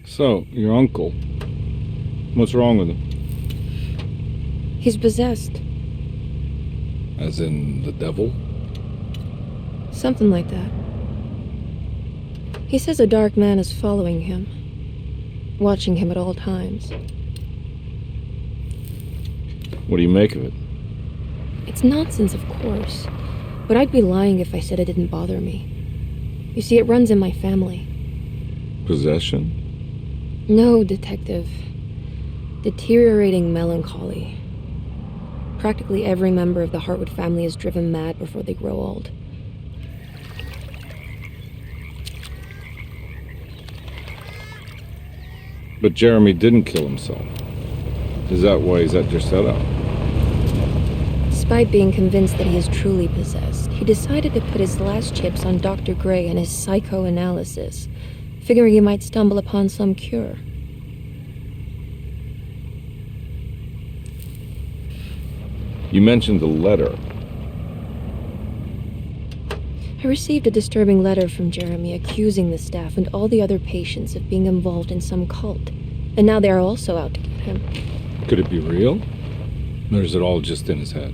So, your uncle, what's wrong with him? He's possessed. As in the devil? Something like that. He says a dark man is following him, watching him at all times. What do you make of it? It's nonsense, of course, but I'd be lying if I said it didn't bother me. You see, it runs in my family. Possession? No, Detective. Deteriorating melancholy. Practically every member of the Hartwood family is driven mad before they grow old. But Jeremy didn't kill himself. Is that why he's at Derceto? Despite being convinced that he is truly possessed, he decided to put his last chips on Dr. Gray and his psychoanalysis, figuring he might stumble upon some cure. You mentioned the letter. I received a disturbing letter from Jeremy accusing the staff and all the other patients of being involved in some cult, and now they are also out to get him. Could it be real? Or is it all just in his head?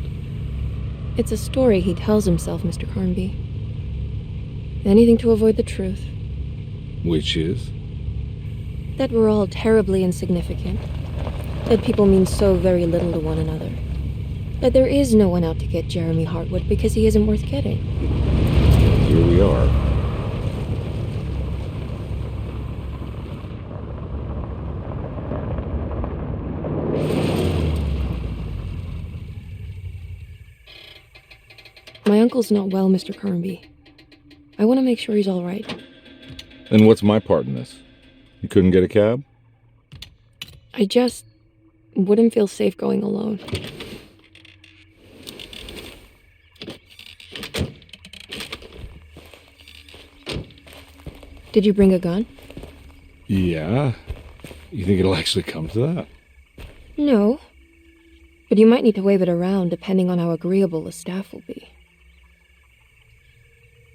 It's a story he tells himself, Mr. 𝗚𝗺𝗏𝗀𝗃. Anything to avoid the truth. Which is? That we're all terribly insignificant. That people mean so very little to one another. That there is no one out to get Jeremy Hartwood because he isn't worth getting. Here we are. My uncle's not well, Mr. 𝗚𝗺𝗏𝗀𝗃. I want to make sure he's all right. Then what's my part in this? You couldn't get a cab? I just wouldn't feel safe going alone. Did you bring a gun? Yeah. You think it'll actually come to that? No. But you might need to wave it around depending on how agreeable the staff will be.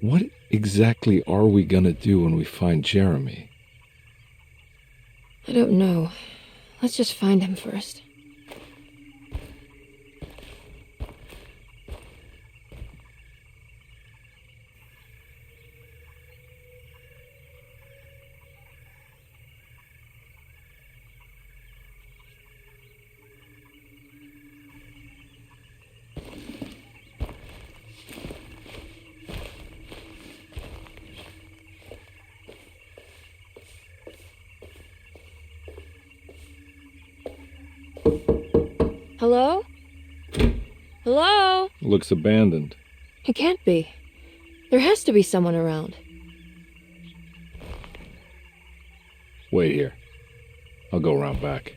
What exactly are we gonna do when we find Jeremy? I don't know. Let's just find him first. Hello? Hello? Looks abandoned. It can't be. There has to be someone around. Wait here. I'll go around back.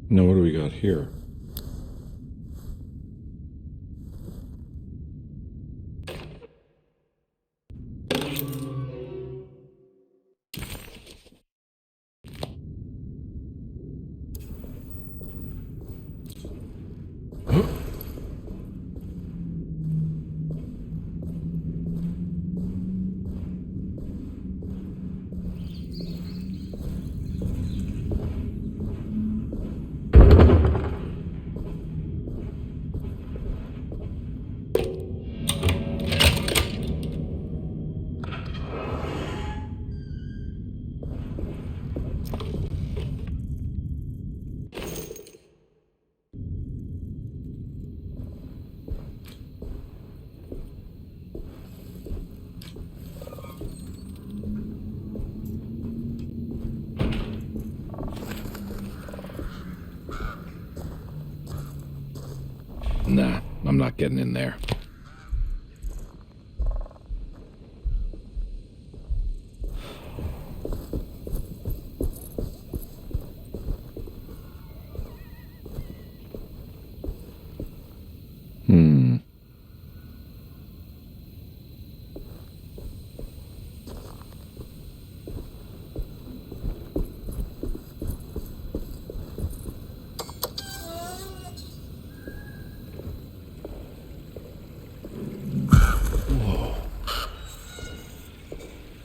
Now what do we got here? I'm not getting in there.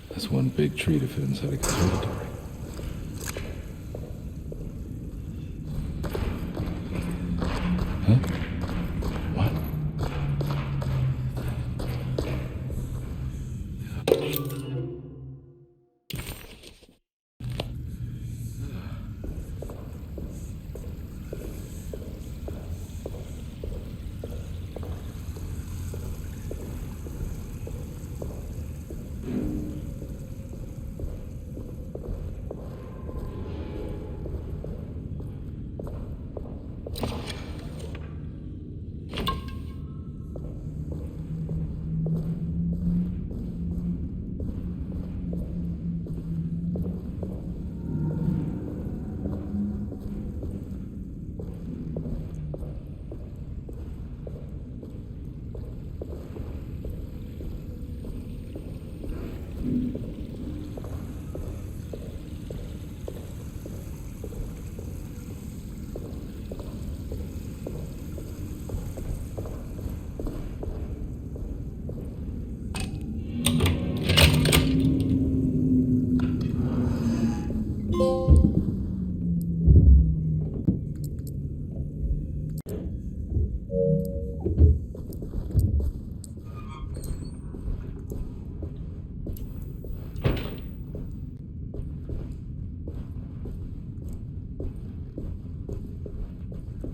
That's one big tree to fit inside a conservatory. Huh? What?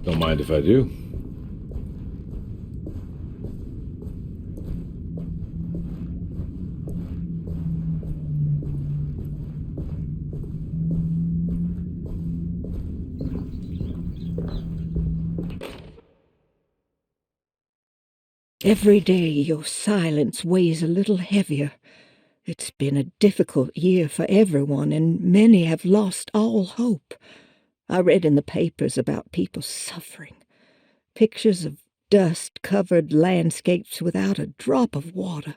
Don't mind if I do. Every day your silence weighs a little heavier. It's been a difficult year for everyone, and many have lost all hope. I read in the papers about people suffering. Pictures of dust-covered landscapes without a drop of water.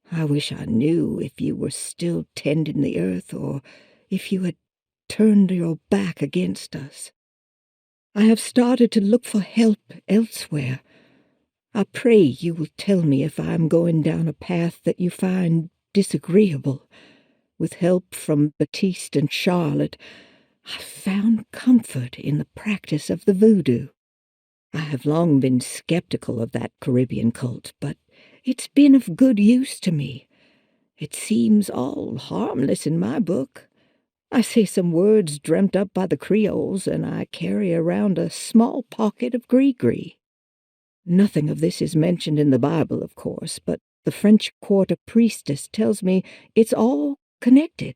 I wish I knew if you were still tending the earth or if you had turned your back against us. I have started to look for help elsewhere. I pray you will tell me if I am going down a path that you find disagreeable. With help from Baptiste and Charlotte, I found comfort in the practice of the voodoo. I have long been skeptical of that Caribbean cult, but it's been of good use to me. It seems all harmless in my book. I say some words dreamt up by the Creoles, and I carry around a small pocket of gris-gris. Nothing of this is mentioned in the Bible, of course, but the French quarter priestess tells me it's all connected.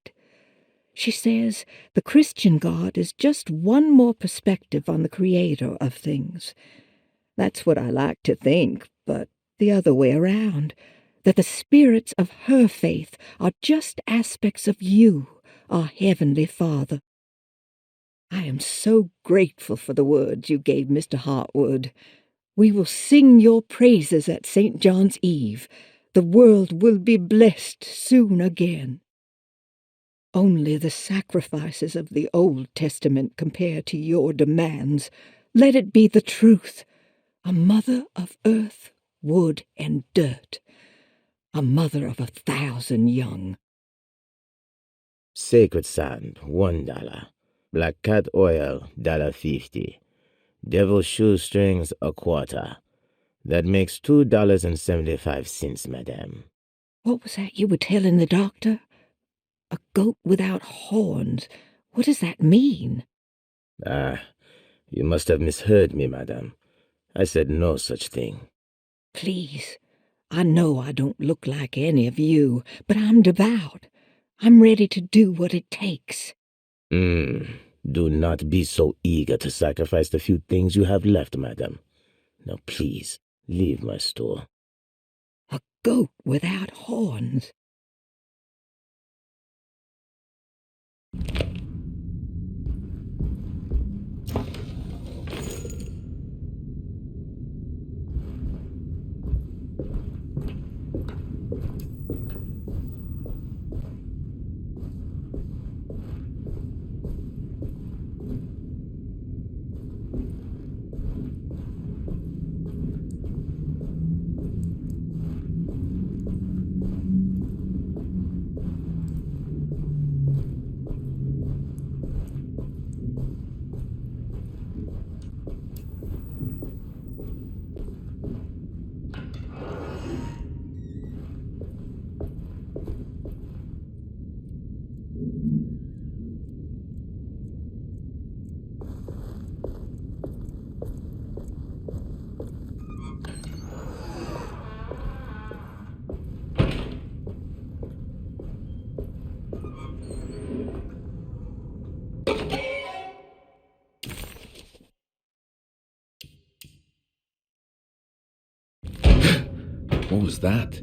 She says the Christian God is just one more perspective on the creator of things. That's what I like to think, but the other way around, that the spirits of her faith are just aspects of you, our Heavenly Father. I am so grateful for the words you gave Mr. Hartwood. We will sing your praises at St. John's Eve. The world will be blessed soon again. Only the sacrifices of the Old Testament compare to your demands. Let it be the truth. A mother of earth, wood, and dirt. A mother of 1,000 young. Sacred sand, $1. Black cat oil, $1.50. Devil shoestrings, $0.25. That makes $2.75, madame. What was that you were telling the doctor? A goat without horns. What does that mean? You must have misheard me, madame. I said no such thing. Please, I know I don't look like any of you, but I'm devout. I'm ready to do what it takes. Do not be so eager to sacrifice the few things you have left, madame. Now, please, Leave my store. A goat without horns. What was that?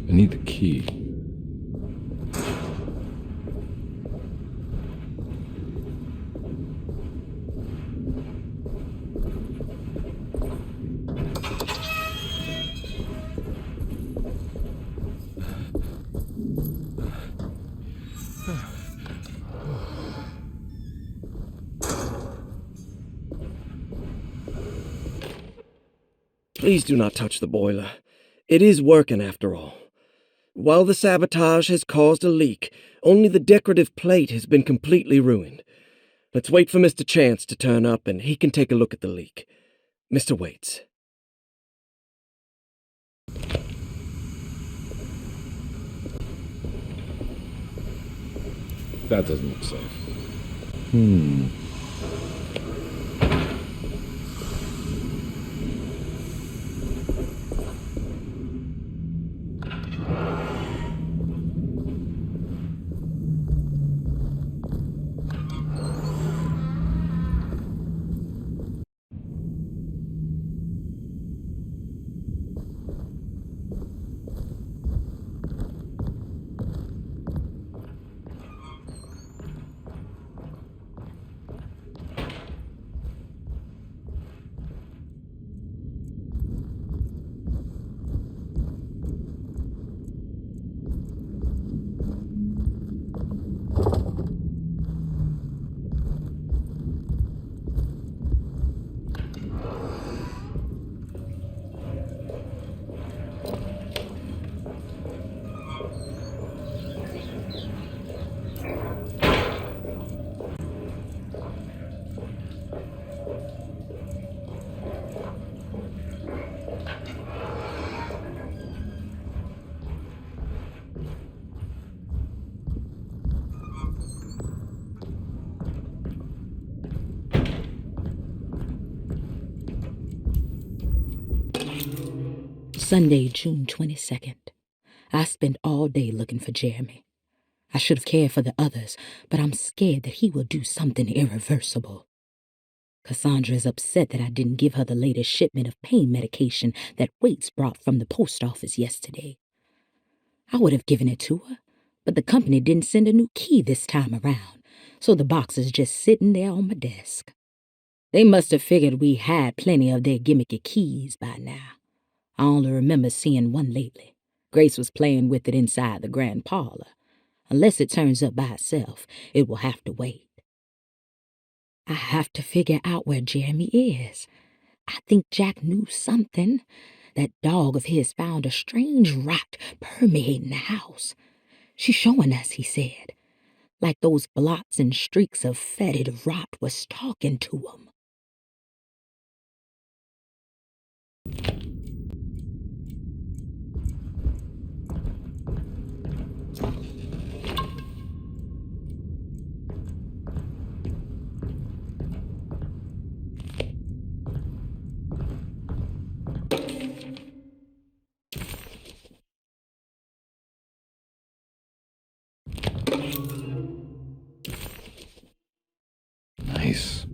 I need the key. Please do not touch the boiler. It is working after all. While the sabotage has caused a leak, only the decorative plate has been completely ruined. Let's wait for Mr. Chance to turn up and he can take a look at the leak. Mr. Waits. That doesn't look safe. Sunday, June 22nd. I spent all day looking for Jeremy. I should have cared for the others, but I'm scared that he will do something irreversible. Cassandra is upset that I didn't give her the latest shipment of pain medication that Waits brought from the post office yesterday. I would have given it to her, but the company didn't send a new key this time around, so the box is just sitting there on my desk. They must have figured we had plenty of their gimmicky keys by now. I only remember seeing one lately. Grace was playing with it inside the grand parlor. Unless it turns up by itself, it will have to wait. I have to figure out where Jeremy is. I think Jack knew something. That dog of his found a strange rot permeating the house. She's showing us, he said. Like those blots and streaks of fetid rot was talking to him. Nice.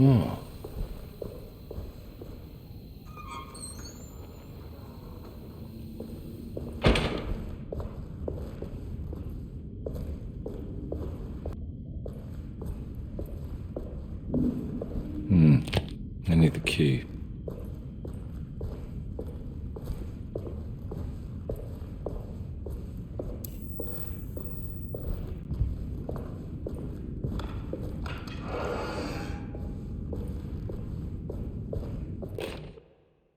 Oh. I need the key.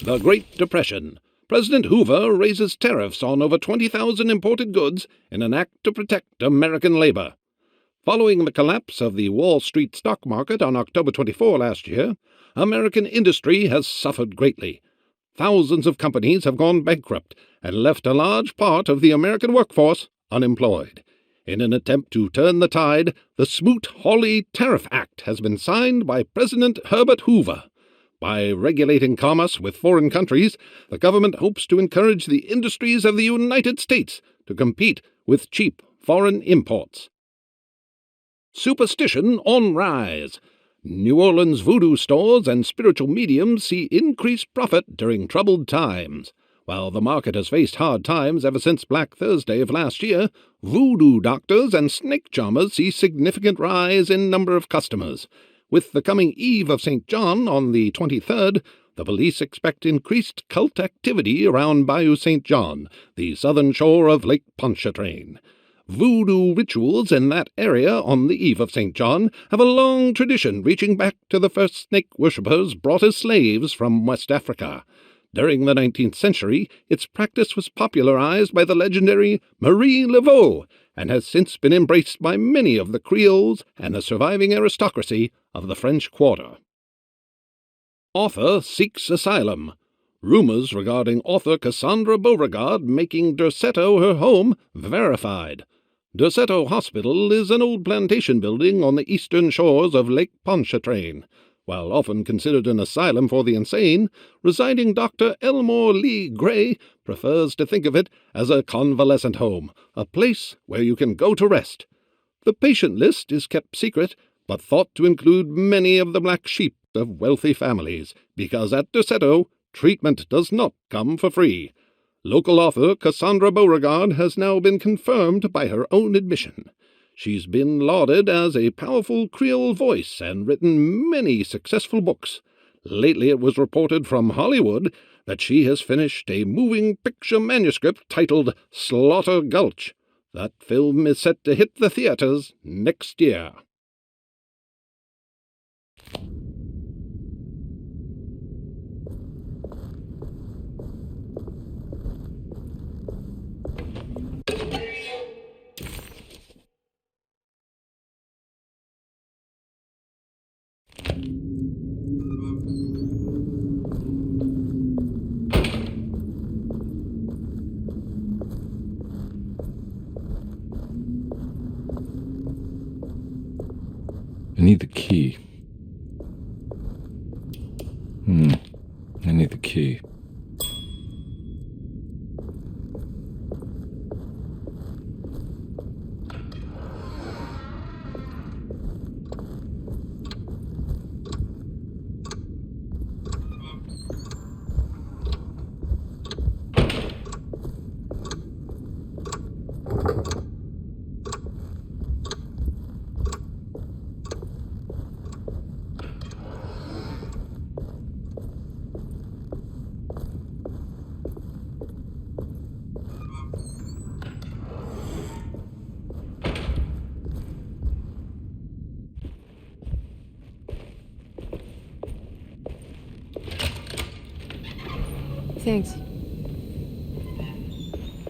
The Great Depression. President Hoover raises tariffs on over 20,000 imported goods in an act to protect American labor. Following the collapse of the Wall Street stock market on October 24 last year, American industry has suffered greatly. Thousands of companies have gone bankrupt and left a large part of the American workforce unemployed. In an attempt to turn the tide, the Smoot-Hawley Tariff Act has been signed by President Herbert Hoover. By regulating commerce with foreign countries, the government hopes to encourage the industries of the United States to compete with cheap foreign imports. Superstition on rise. New Orleans voodoo stores and spiritual mediums see increased profit during troubled times. While the market has faced hard times ever since Black Thursday of last year, voodoo doctors and snake charmers see significant rise in number of customers. With the coming Eve of St. John on the 23rd, the police expect increased cult activity around Bayou St. John, the southern shore of Lake Pontchartrain. Voodoo rituals in that area on the Eve of St. John have a long tradition reaching back to the first snake worshippers brought as slaves from West Africa. During the 19th century, its practice was popularized by the legendary Marie Laveau and has since been embraced by many of the Creoles and the surviving aristocracy of the French Quarter. Author seeks asylum. Rumors regarding author Cassandra Beauregard making Derceto her home verified. Derceto Hospital is an old plantation building on the eastern shores of Lake Pontchartrain. While often considered an asylum for the insane, residing Dr. Elmore Lee Gray prefers to think of it as a convalescent home, a place where you can go to rest. The patient list is kept secret, but thought to include many of the black sheep of wealthy families, because at Derceto, treatment does not come for free. Local author Cassandra Beauregard has now been confirmed by her own admission. She's been lauded as a powerful Creole voice and written many successful books. Lately it was reported from Hollywood that she has finished a moving picture manuscript titled Slaughter Gulch. That film is set to hit the theaters next year. I need the key. I need the key. Thanks.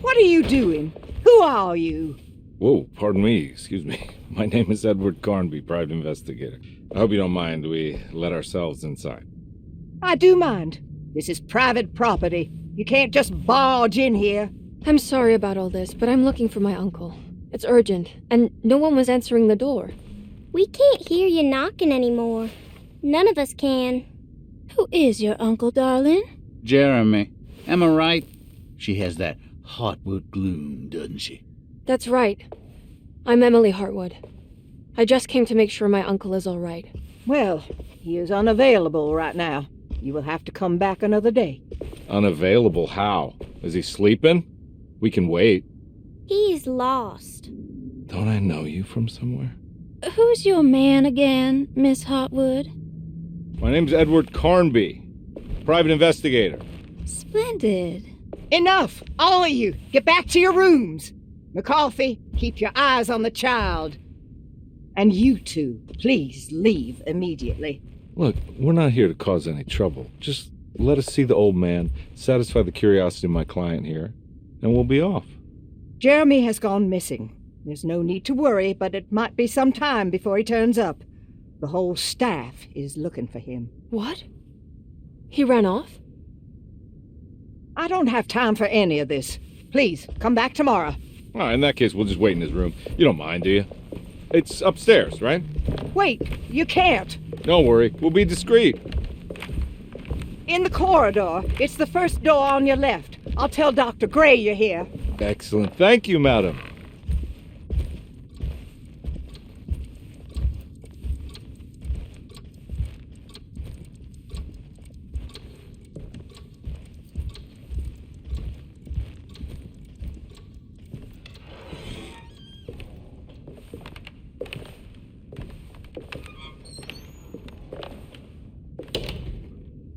What are you doing? Who are you? Whoa, pardon me, excuse me. My name is 𝗚𝗺𝗶𝗴𝗂𝗀𝗙𝘂𝗎, private investigator. I hope you don't mind we let ourselves inside. I do mind. This is private property. You can't just barge in here. I'm sorry about all this, but I'm looking for my uncle. It's urgent, and no one was answering the door. We can't hear you knocking anymore. None of us can. Who is your uncle, darling? Jeremy. Am I right? She has that heartwood gloom, doesn't she? That's right. I'm Emily Hartwood. I just came to make sure my uncle is all right. Well, he is unavailable right now. You will have to come back another day. Unavailable how? Is he sleeping? We can wait. He's lost. Don't I know you from somewhere? Who's your man again, Miss Hartwood? My name's 𝗚𝗺𝗶𝗴𝗂𝗀𝗡𝗂, private investigator. Splendid. Enough! All of you! Get back to your rooms! McCarthy, keep your eyes on the child. And you two, please leave immediately. Look, we're not here to cause any trouble. Just let us see the old man, satisfy the curiosity of my client here, and we'll be off. Jeremy has gone missing. There's no need to worry, but it might be some time before he turns up. The whole staff is looking for him. What? He ran off? I don't have time for any of this. Please, come back tomorrow. All right, in that case, we'll just wait in his room. You don't mind, do you? It's upstairs, right? Wait, you can't. Don't worry, we'll be discreet. In the corridor. It's the first door on your left. I'll tell Dr. Gray you're here. Excellent. Thank you, madam.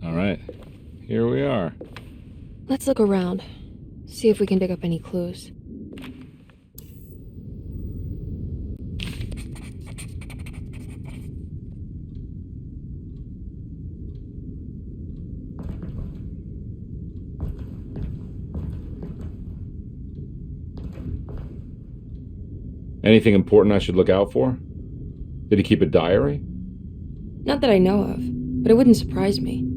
All right, here we are. Let's look around. See if we can dig up any clues. Anything important I should look out for? Did he keep a diary? Not that I know of, but it wouldn't surprise me.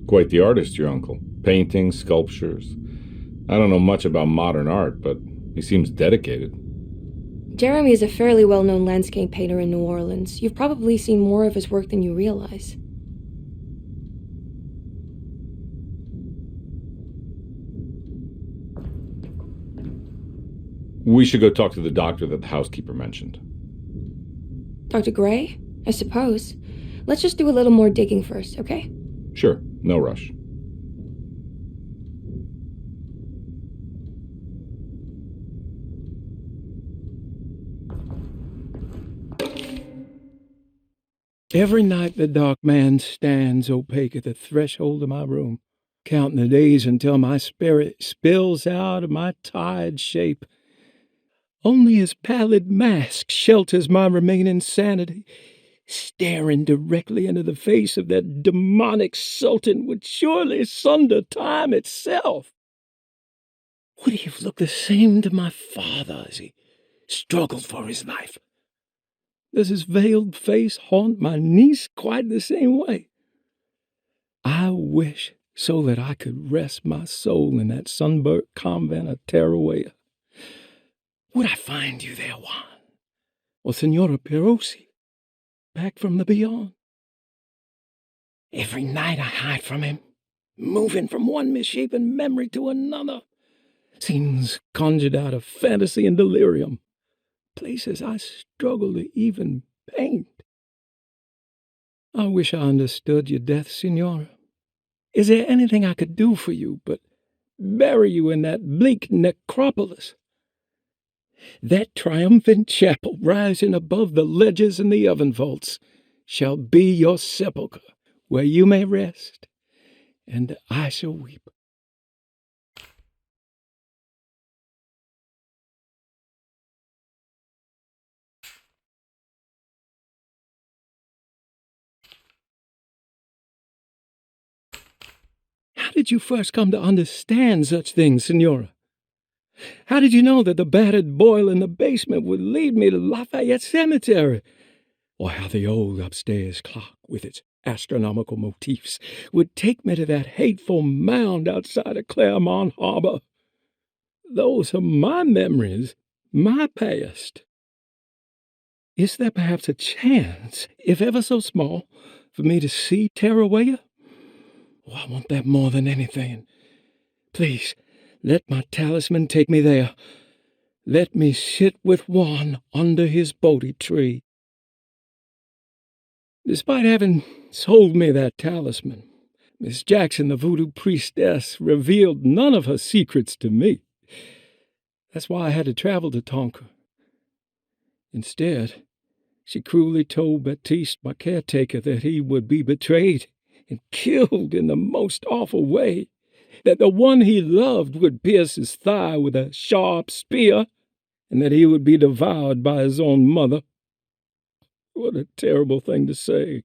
Quite the artist, your uncle. Paintings, sculptures. I don't know much about modern art, but he seems dedicated. Jeremy is a fairly well-known landscape painter in New Orleans. You've probably seen more of his work than you realize. We should go talk to the doctor that the housekeeper mentioned. Dr. Gray? I suppose. Let's just do a little more digging first, okay? Sure, no rush. Every night the dark man stands opaque at the threshold of my room. counting the days until my spirit spills out of my tired shape. Only his pallid mask shelters my remaining sanity. Staring directly into the face of that demonic sultan would surely sunder time itself. Would he have looked the same to my father as he struggled for his life? Does his veiled face haunt my niece quite the same way? I wish so that I could rest my soul in that sunburnt convent of 𝗚𝗺𝗶𝗴𝗚𝗀𝗙𝗂. Would I find you there, Juan? Or Senora 𝗚𝗺𝗶𝗴𝗚𝗀𝗃, back from the beyond? Every night I hide from him, moving from one misshapen memory to another. Scenes conjured out of fantasy and delirium. Places I struggle to even paint. I wish I understood your death, Senora. Is there anything I could do for you but bury you in that bleak necropolis? That triumphant chapel rising above the ledges and the oven vaults shall be your sepulchre, where you may rest, and I shall weep. How did you first come to understand such things, Senora? How did you know that the battered boiler in the basement would lead me to Lafayette Cemetery? Or how the old upstairs clock, with its astronomical motifs, would take me to that hateful mound outside of Claremont Harbor? Those are my memories, my past. Is there perhaps a chance, if ever so small, for me to see 𝗚𝗺𝗃𝗚𝗃? Oh, I want that more than anything. Please, let my talisman take me there. Let me sit with Juan under his Bodhi tree. Despite having sold me that talisman, Miss Jackson, the voodoo priestess, revealed none of her secrets to me. That's why I had to travel to Tonka. Instead, she cruelly told Baptiste, my caretaker, that he would be betrayed and killed in the most awful way, that the one he loved would pierce his thigh with a sharp spear, and that he would be devoured by his own mother. What a terrible thing to say.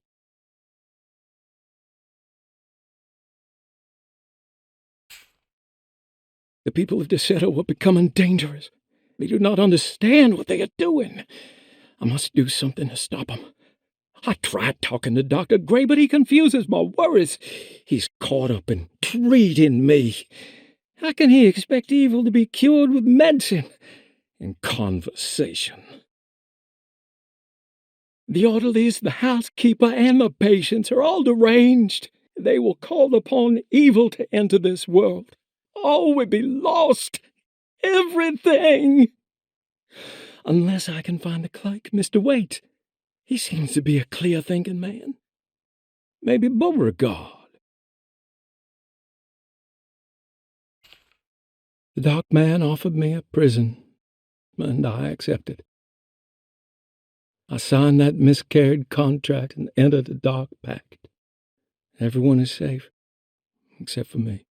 The people of Derceto are becoming dangerous. They do not understand what they are doing. I must do something to stop them. I tried talking to Dr. Gray, but he confuses my worries. He's caught up in treating me. How can he expect evil to be cured with medicine and conversation? The orderlies, the housekeeper, and the patients are all deranged. They will call upon evil to enter this world. All will be lost. Everything. Unless I can find the clerk, Mr. Waite. He seems to be a clear-thinking man. Maybe Beauregard. The dark man offered me a prison, and I accepted. I signed that miscarried contract and entered the dark pact. Everyone is safe, except for me.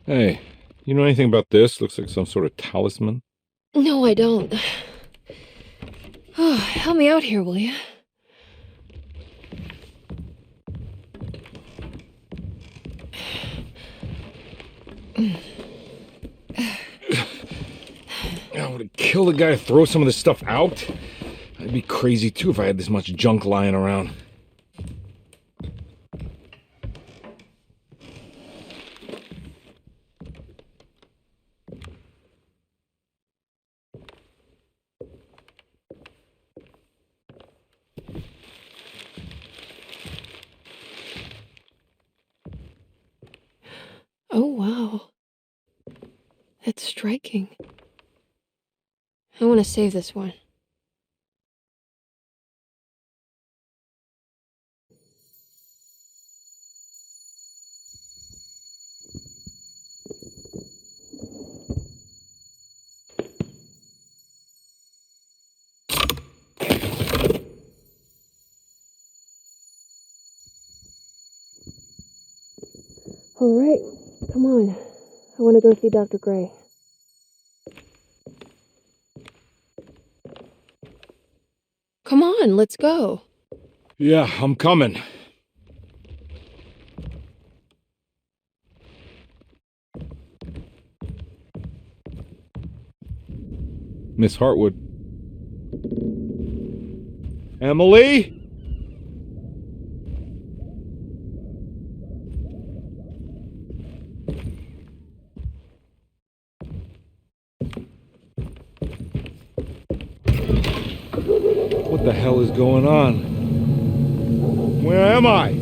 Hey, you know anything about this? Looks like some sort of talisman. No, I don't. Oh, help me out here, will you? Would it kill the guy to throw some of this stuff out? I'd be crazy too if I had this much junk lying around. Oh, wow. That's striking. I want to save this one. All right, come on. I want to go see Dr. Gray. Come on, let's go. Yeah, I'm coming. Miss Hartwood. Emily? What the hell is going on? Where am I?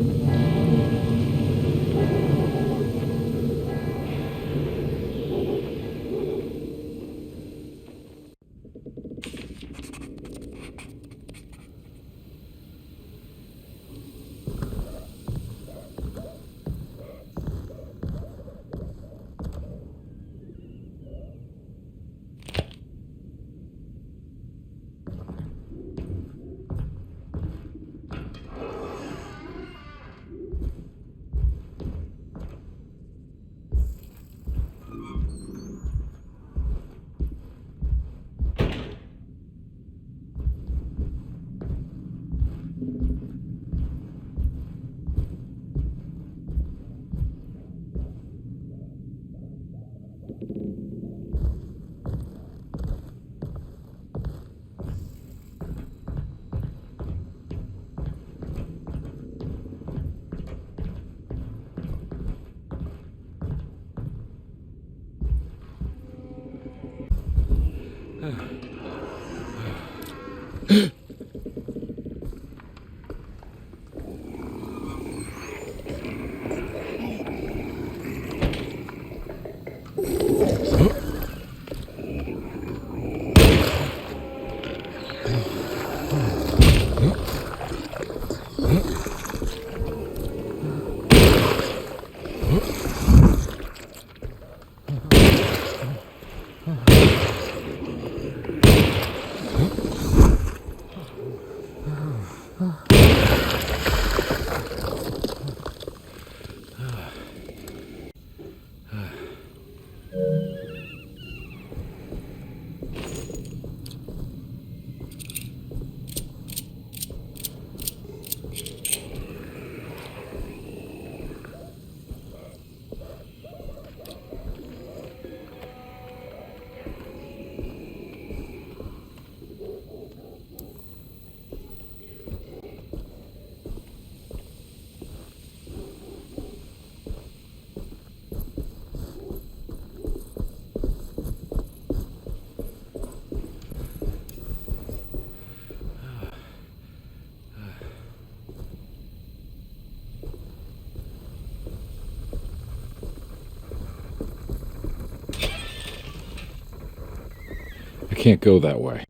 I can't go that way.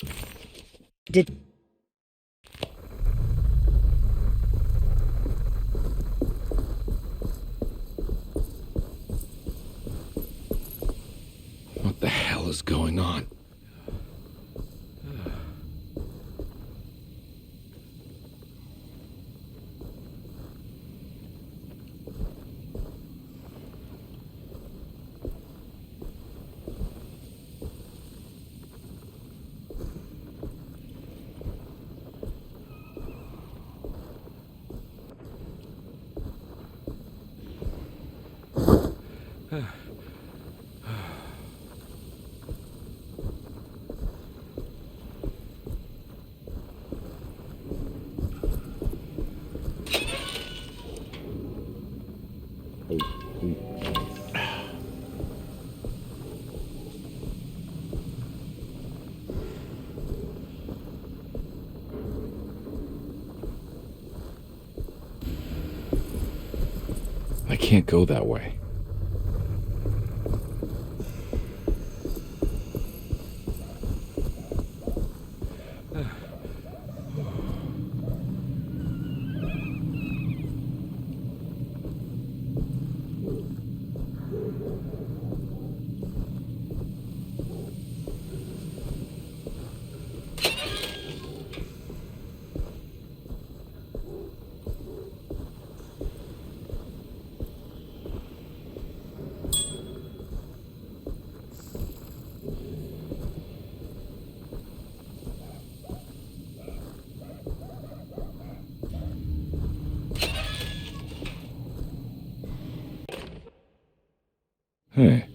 What the hell is going on? can't go that way. Hey.